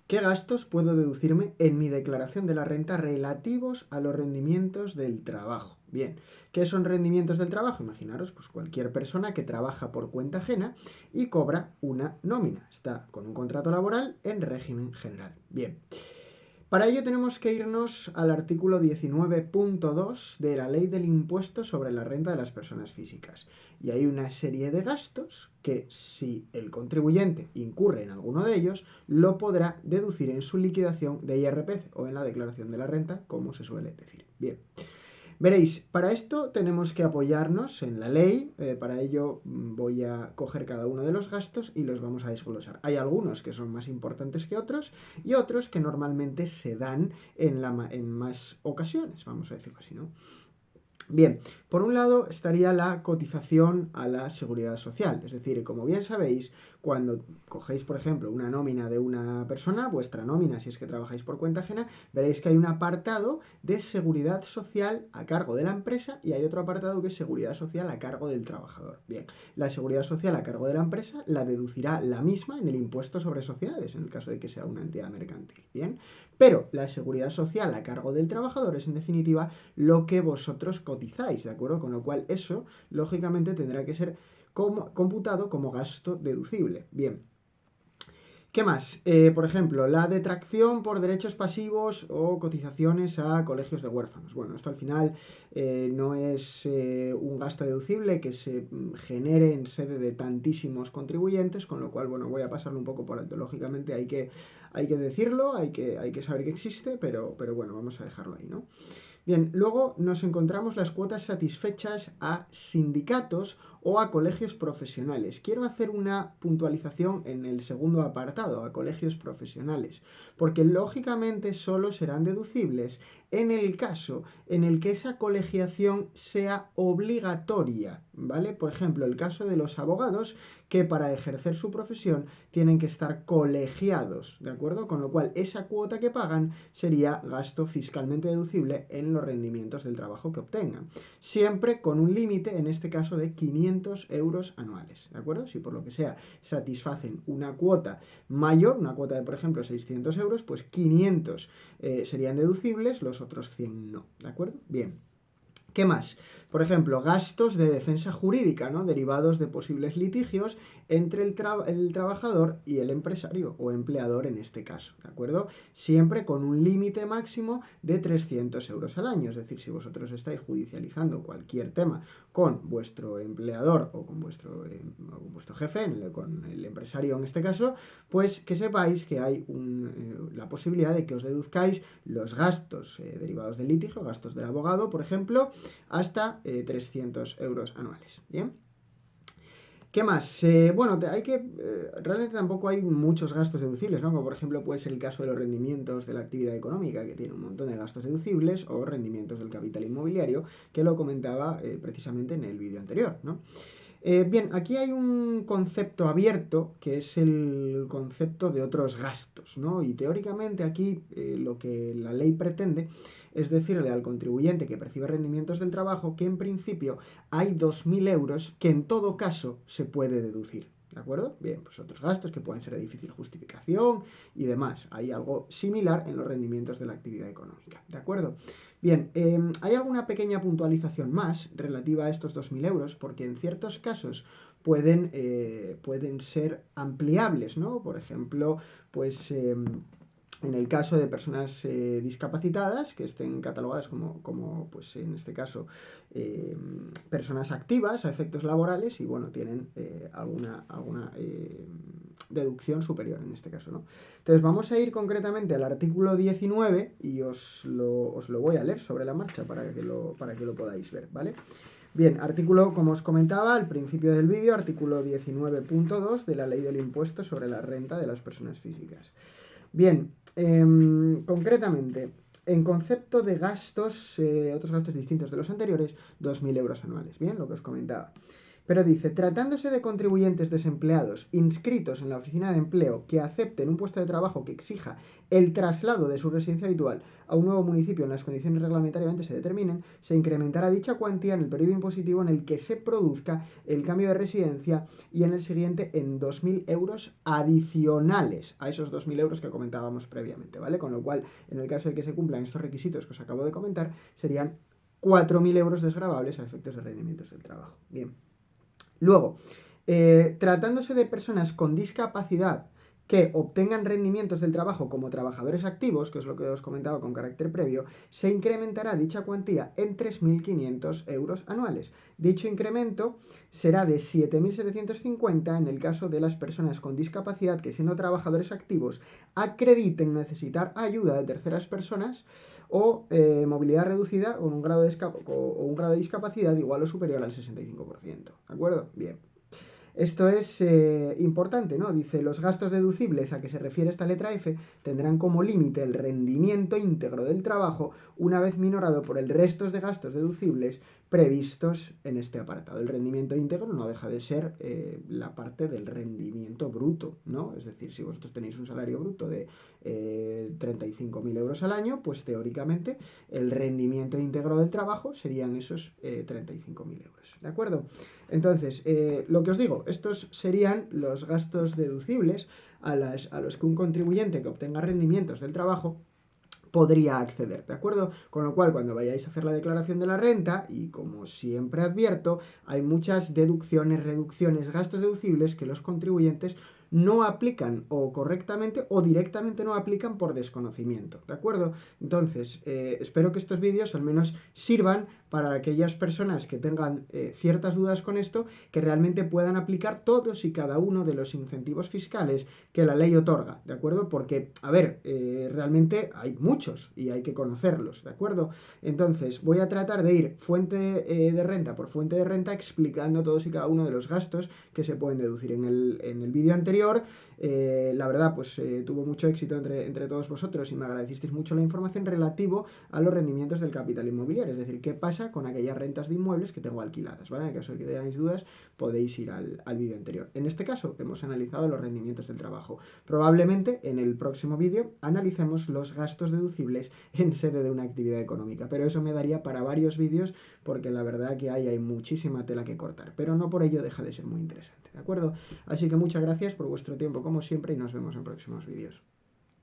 ¿Qué gastos puedo deducirme en mi declaración de la renta relativos a los rendimientos del trabajo? Bien, ¿qué son rendimientos del trabajo? Imaginaros, pues cualquier persona que trabaja por cuenta ajena y cobra una nómina. Está con un contrato laboral en régimen general. Bien. Para ello tenemos que irnos al artículo 19.2 de la Ley del Impuesto sobre la Renta de las Personas Físicas. Y hay una serie de gastos que, si el contribuyente incurre en alguno de ellos, lo podrá deducir en su liquidación de IRPF o en la declaración de la renta, como se suele decir. Bien. Veréis, para esto tenemos que apoyarnos en la ley, para ello voy a coger cada uno de los gastos y los vamos a desglosar. Hay algunos que son más importantes que otros y otros que normalmente se dan en más ocasiones, vamos a decirlo así, ¿no? Bien, por un lado estaría la cotización a la seguridad social, es decir, como bien sabéis, cuando cogéis, por ejemplo, una nómina de una persona, vuestra nómina, si es que trabajáis por cuenta ajena, veréis que hay un apartado de seguridad social a cargo de la empresa y hay otro apartado que es seguridad social a cargo del trabajador. Bien, la seguridad social a cargo de la empresa la deducirá la misma en el impuesto sobre sociedades, en el caso de que sea una entidad mercantil. Bien, pero la seguridad social a cargo del trabajador es en definitiva lo que vosotros cotizáis, ¿de acuerdo? Con lo cual eso, lógicamente, tendrá que ser computado como gasto deducible. Bien. ¿Qué más? Por ejemplo, la detracción por derechos pasivos o cotizaciones a colegios de huérfanos. Bueno, esto al final no es un gasto deducible que se genere en sede de tantísimos contribuyentes, con lo cual, bueno, voy a pasarlo un poco por alto. Lógicamente hay que decirlo, hay que saber que existe, pero bueno, vamos a dejarlo ahí, ¿no? Bien, luego nos encontramos las cuotas satisfechas a sindicatos o a colegios profesionales. Quiero hacer una puntualización en el segundo apartado, a colegios profesionales, porque lógicamente solo serán deducibles en el caso en el que esa colegiación sea obligatoria, ¿vale? Por ejemplo, el caso de los abogados que para ejercer su profesión tienen que estar colegiados, ¿de acuerdo? Con lo cual esa cuota que pagan sería gasto fiscalmente deducible en los rendimientos del trabajo que obtengan. Siempre con un límite, en este caso, de 500 euros anuales, ¿de acuerdo? Si por lo que sea satisfacen una cuota mayor, una cuota de, por ejemplo, 600 euros, pues 500 serían deducibles, los otros 100 no, ¿de acuerdo? Bien. ¿Qué más? Por ejemplo, gastos de defensa jurídica, ¿no? Derivados de posibles litigios entre el trabajador y el empresario o empleador en este caso, ¿de acuerdo? Siempre con un límite máximo de 300 euros al año. Es decir, si vosotros estáis judicializando cualquier tema con vuestro empleador o con vuestro jefe, con el empresario en este caso, pues que sepáis que hay la posibilidad de que os deduzcáis los gastos derivados del litigio, gastos del abogado, por ejemplo, hasta 300 euros anuales. ¿Bien? ¿Qué más? Bueno, realmente tampoco hay muchos gastos deducibles, ¿no? Como por ejemplo puede ser el caso de los rendimientos de la actividad económica, que tiene un montón de gastos deducibles, o rendimientos del capital inmobiliario, que lo comentaba precisamente en el vídeo anterior, ¿no? Bien, aquí hay un concepto abierto que es el concepto de otros gastos, ¿no? Y teóricamente aquí lo que la ley pretende es decirle al contribuyente que percibe rendimientos del trabajo que en principio hay 2.000 euros que en todo caso se puede deducir. ¿De acuerdo? Bien, pues otros gastos que pueden ser de difícil justificación y demás. Hay algo similar en los rendimientos de la actividad económica. ¿De acuerdo? Bien, hay alguna pequeña puntualización más relativa a estos 2.000 euros, porque en ciertos casos pueden ser ampliables, ¿no? Por ejemplo, pues en el caso de personas discapacitadas que estén catalogadas como pues en este caso, personas activas a efectos laborales y bueno, tienen alguna deducción superior en este caso, ¿no? Entonces vamos a ir concretamente al artículo 19 y os lo voy a leer sobre la marcha para que lo podáis ver, ¿vale? Bien, artículo, como os comentaba al principio del vídeo, artículo 19.2 de la Ley del Impuesto sobre la Renta de las Personas Físicas. Bien, concretamente, en concepto de gastos, otros gastos distintos de los anteriores, 2.000 euros anuales, bien, lo que os comentaba. Pero dice, tratándose de contribuyentes desempleados inscritos en la oficina de empleo que acepten un puesto de trabajo que exija el traslado de su residencia habitual a un nuevo municipio en las condiciones reglamentariamente se determinen, se incrementará dicha cuantía en el periodo impositivo en el que se produzca el cambio de residencia y en el siguiente en 2.000 euros adicionales a esos 2.000 euros que comentábamos previamente, ¿vale? Con lo cual, en el caso de que se cumplan estos requisitos que os acabo de comentar, serían 4.000 euros desgravables a efectos de rendimientos del trabajo. Bien. Luego, tratándose de personas con discapacidad que obtengan rendimientos del trabajo como trabajadores activos, que es lo que os comentaba con carácter previo, se incrementará dicha cuantía en 3.500 euros anuales. Dicho incremento será de 7.750 en el caso de las personas con discapacidad que, siendo trabajadores activos, acrediten necesitar ayuda de terceras personas o movilidad reducida o un grado de discapacidad igual o superior al 65%. ¿De acuerdo? Bien. Esto es importante, ¿no? Dice, los gastos deducibles a que se refiere esta letra F tendrán como límite el rendimiento íntegro del trabajo una vez minorado por el resto de gastos deducibles previstos en este apartado. El rendimiento íntegro no deja de ser la parte del rendimiento bruto, ¿no? Es decir, si vosotros tenéis un salario bruto de 35.000 euros al año, pues teóricamente el rendimiento íntegro del trabajo serían esos 35.000 euros, ¿de acuerdo? Entonces, lo que os digo, estos serían los gastos deducibles a los que un contribuyente que obtenga rendimientos del trabajo podría acceder, ¿de acuerdo? Con lo cual, cuando vayáis a hacer la declaración de la renta, y como siempre advierto, hay muchas deducciones, reducciones, gastos deducibles que los contribuyentes no aplican o correctamente o directamente no aplican por desconocimiento, ¿de acuerdo? Entonces, espero que estos vídeos al menos sirvan para aquellas personas que tengan ciertas dudas con esto, que realmente puedan aplicar todos y cada uno de los incentivos fiscales que la ley otorga, ¿de acuerdo? Porque, a ver, realmente hay muchos y hay que conocerlos, ¿de acuerdo? Entonces, voy a tratar de ir fuente de renta por fuente de renta explicando todos y cada uno de los gastos que se pueden deducir. En el vídeo anterior, la verdad, pues tuvo mucho éxito entre todos vosotros y me agradecisteis mucho la información relativo a los rendimientos del capital inmobiliario, es decir, qué pasa con aquellas rentas de inmuebles que tengo alquiladas, ¿vale? En el caso de que tengáis dudas, podéis ir al vídeo anterior. En este caso, hemos analizado los rendimientos del trabajo. Probablemente en el próximo vídeo analicemos los gastos deducibles en sede de una actividad económica, pero eso me daría para varios vídeos porque la verdad que hay muchísima tela que cortar, pero no por ello deja de ser muy interesante, ¿de acuerdo? Así que muchas gracias por vuestro tiempo como siempre y nos vemos en próximos vídeos.